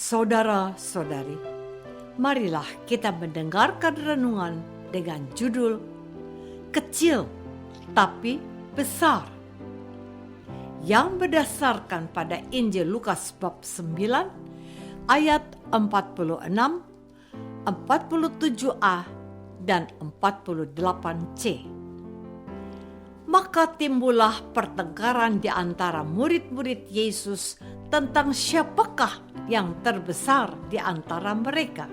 Saudara-saudari, marilah kita mendengarkan renungan dengan judul Kecil Tapi Besar, yang berdasarkan pada Injil Lukas bab 9 ayat 46, 47a, dan 48c. Maka timbullah pertengkaran di antara murid-murid Yesus tentang siapakah yang terbesar di antara mereka.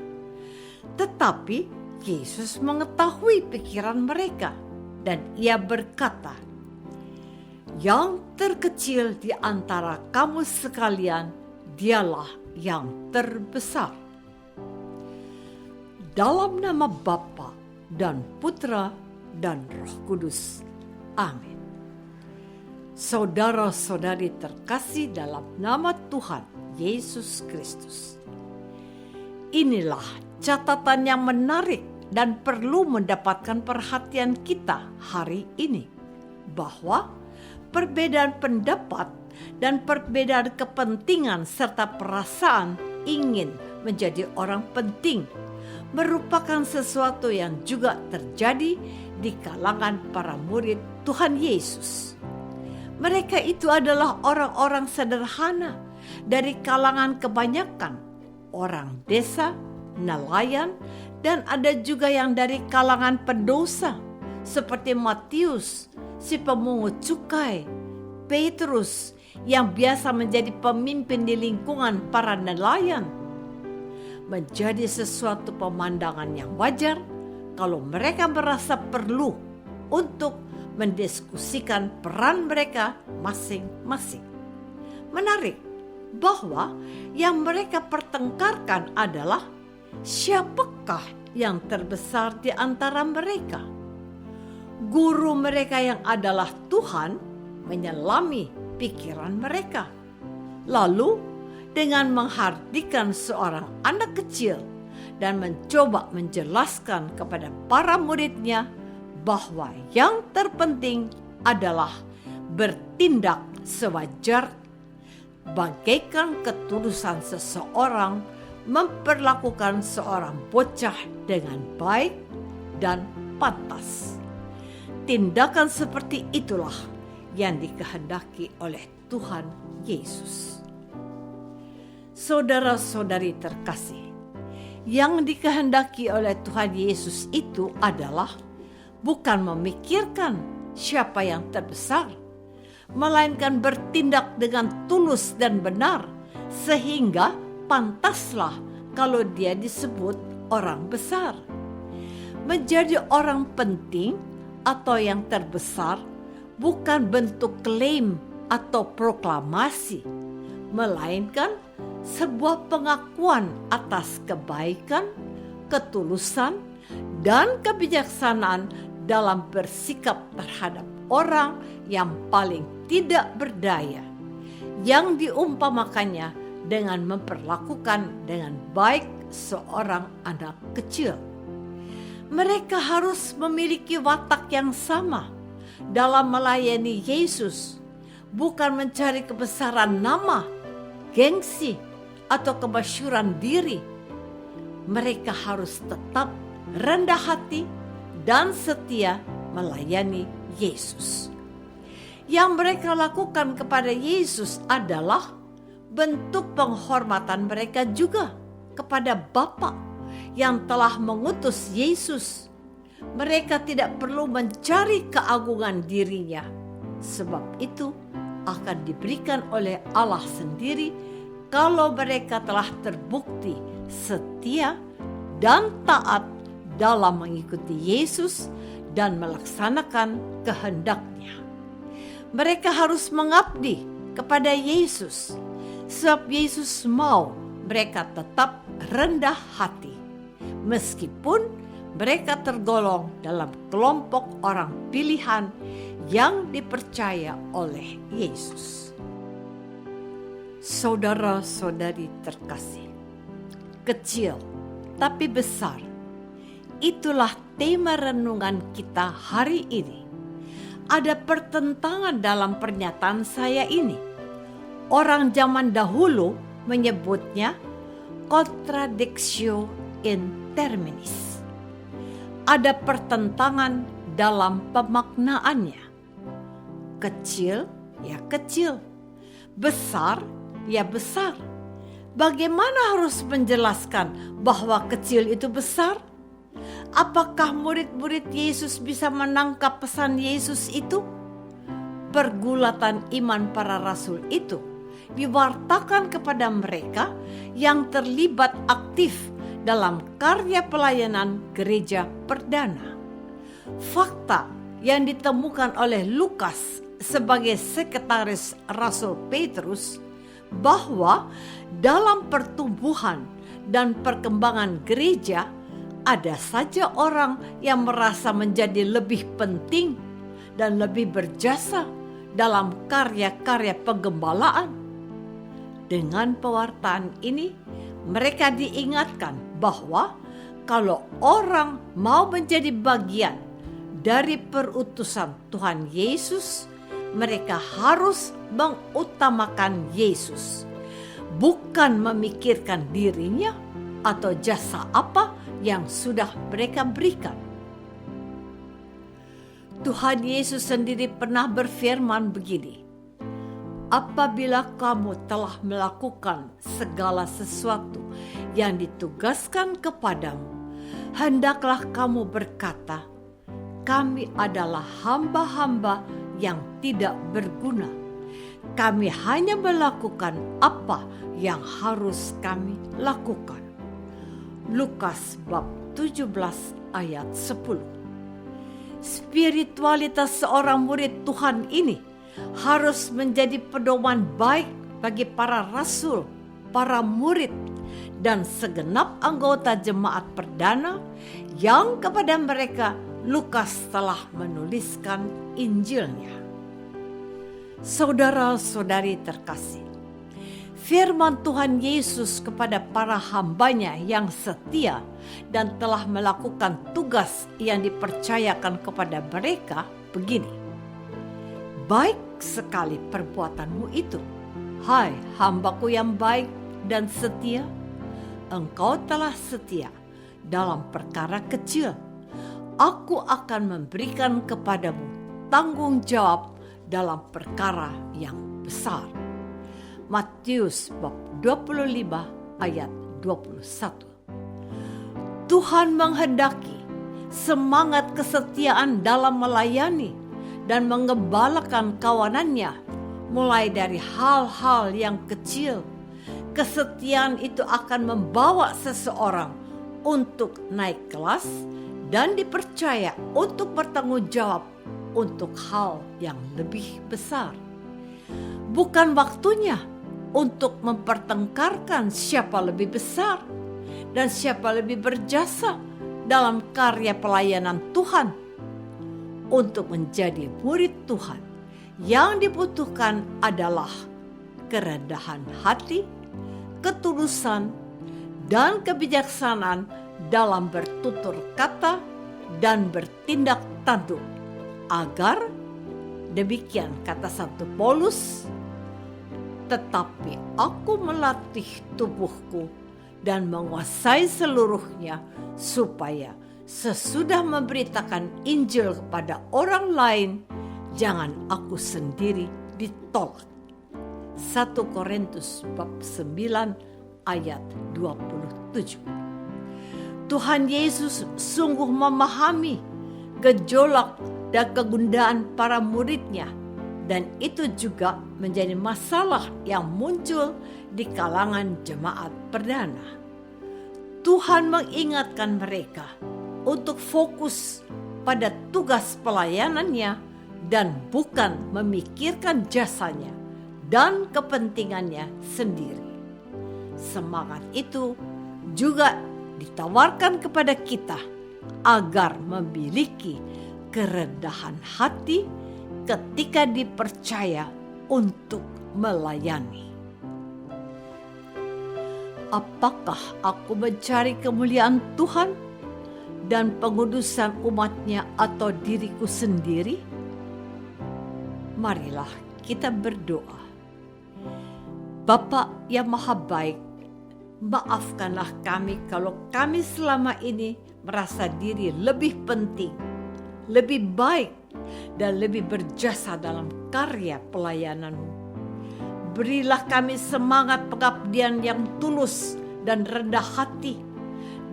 Tetapi Yesus mengetahui pikiran mereka dan ia berkata, "Yang terkecil di antara kamu sekalian, dialah yang terbesar." Dalam nama Bapa dan Putra dan Roh Kudus. Amin. Saudara-saudari terkasih dalam nama Tuhan Yesus Kristus. Inilah catatan yang menarik dan perlu mendapatkan perhatian kita hari ini, bahwa perbedaan pendapat dan perbedaan kepentingan serta perasaan ingin menjadi orang penting merupakan sesuatu yang juga terjadi di kalangan para murid Tuhan Yesus. Mereka itu adalah orang-orang sederhana dari kalangan kebanyakan orang desa, nelayan, dan ada juga yang dari kalangan pendosa seperti Matius, si pemungut cukai, Petrus yang biasa menjadi pemimpin di lingkungan para nelayan. Menjadi sesuatu pemandangan yang wajar kalau mereka merasa perlu untuk mendiskusikan peran mereka masing-masing. Menarik bahwa yang mereka pertengkarkan adalah siapakah yang terbesar di antara mereka. Guru mereka yang adalah Tuhan menyelami pikiran mereka. Lalu dengan menghardikan seorang anak kecil dan mencoba menjelaskan kepada para muridnya bahwa yang terpenting adalah bertindak sewajar, bagaikan ketulusan seseorang memperlakukan seorang bocah dengan baik dan pantas. Tindakan seperti itulah yang dikehendaki oleh Tuhan Yesus. Saudara-saudari terkasih, yang dikehendaki oleh Tuhan Yesus itu adalah bukan memikirkan siapa yang terbesar, melainkan bertindak dengan tulus dan benar, sehingga pantaslah kalau dia disebut orang besar. Menjadi orang penting atau yang terbesar bukan bentuk klaim atau proklamasi, melainkan sebuah pengakuan atas kebaikan, ketulusan, dan kebijaksanaan dalam bersikap terhadap orang yang paling tidak berdaya, yang diumpamakannya dengan memperlakukan dengan baik seorang anak kecil. Mereka harus memiliki watak yang sama dalam melayani Yesus, bukan mencari kebesaran nama, gengsi, atau kemasyhuran diri. Mereka harus tetap rendah hati dan setia melayani Yesus. Yang mereka lakukan kepada Yesus adalah bentuk penghormatan mereka juga kepada Bapa yang telah mengutus Yesus. Mereka tidak perlu mencari keagungan dirinya, sebab itu akan diberikan oleh Allah sendiri kalau mereka telah terbukti setia dan taat dalam mengikuti Yesus dan melaksanakan kehendak-Nya. Mereka harus mengabdi kepada Yesus, sebab Yesus mau mereka tetap rendah hati, meskipun mereka tergolong dalam kelompok orang pilihan yang dipercaya oleh Yesus. Saudara-saudari terkasih, kecil tapi besar, itulah tema renungan kita hari ini. Ada pertentangan dalam pernyataan saya ini. Orang zaman dahulu menyebutnya contradictio in terminis. Ada pertentangan dalam pemaknaannya. Kecil ya kecil, besar ya besar. Bagaimana harus menjelaskan bahwa kecil itu besar? Apakah murid-murid Yesus bisa menangkap pesan Yesus itu? Pergulatan iman para rasul itu diwartakan kepada mereka yang terlibat aktif dalam karya pelayanan gereja perdana. Fakta yang ditemukan oleh Lukas sebagai sekretaris Rasul Petrus bahwa dalam pertumbuhan dan perkembangan gereja ada saja orang yang merasa menjadi lebih penting dan lebih berjasa dalam karya-karya penggembalaan. Dengan pewartaan ini, mereka diingatkan bahwa kalau orang mau menjadi bagian dari perutusan Tuhan Yesus, mereka harus mengutamakan Yesus, bukan memikirkan dirinya atau jasa apa yang sudah mereka berikan. Tuhan Yesus sendiri pernah berfirman begini, apabila kamu telah melakukan segala sesuatu yang ditugaskan kepadamu, hendaklah kamu berkata, kami adalah hamba-hamba yang tidak berguna. Kami hanya melakukan apa yang harus kami lakukan. Lukas bab 17 ayat 10. Spiritualitas seorang murid Tuhan ini harus menjadi pedoman baik bagi para rasul, para murid, dan segenap anggota jemaat perdana yang kepada mereka Lukas telah menuliskan Injilnya. Saudara-saudari terkasih, firman Tuhan Yesus kepada para hambanya yang setia dan telah melakukan tugas yang dipercayakan kepada mereka begini, baik sekali perbuatanmu itu, hai hambaku yang baik dan setia, engkau telah setia dalam perkara kecil, aku akan memberikan kepadamu tanggung jawab dalam perkara yang besar. Matius bab 25 ayat 21. Tuhan menghendaki semangat kesetiaan dalam melayani dan mengembalakan kawanannya mulai dari hal-hal yang kecil. Kesetiaan itu akan membawa seseorang untuk naik kelas dan dipercaya untuk bertanggung jawab untuk hal yang lebih besar. Bukan waktunya untuk mempertengkarkan siapa lebih besar dan siapa lebih berjasa dalam karya pelayanan Tuhan. Untuk menjadi murid Tuhan, yang dibutuhkan adalah kerendahan hati, ketulusan, dan kebijaksanaan dalam bertutur kata dan bertindak tanduk, agar demikian kata Santo Paulus, tetapi aku melatih tubuhku dan menguasai seluruhnya supaya sesudah memberitakan Injil kepada orang lain, jangan aku sendiri ditolak. 1 Korintus bab 9 ayat 27. Tuhan Yesus sungguh memahami gejolak dan kegundahan para muridnya, dan itu juga menjadi masalah yang muncul di kalangan jemaat perdana. Tuhan mengingatkan mereka untuk fokus pada tugas pelayanannya dan bukan memikirkan jasanya dan kepentingannya sendiri. Semangat itu juga ditawarkan kepada kita agar memiliki kerendahan hati ketika dipercaya untuk melayani. Apakah aku mencari kemuliaan Tuhan dan pengudusan umatnya atau diriku sendiri? Marilah kita berdoa. Bapa yang Maha Baik Maafkanlah kami kalau kami selama ini merasa diri lebih penting, lebih baik, dan lebih berjasa dalam karya pelayanan-Mu. Berilah kami semangat pengabdian yang tulus dan rendah hati,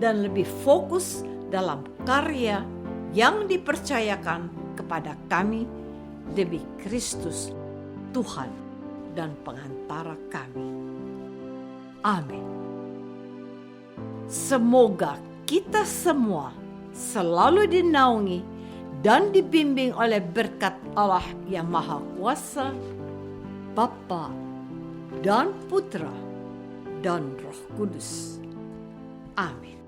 dan lebih fokus dalam karya yang dipercayakan kepada kami demi Kristus, Tuhan dan pengantara kami. Amin. Semoga kita semua selalu dinaungi dan dibimbing oleh berkat Allah yang Maha Kuasa, Bapa dan Putra dan Roh Kudus. Amin.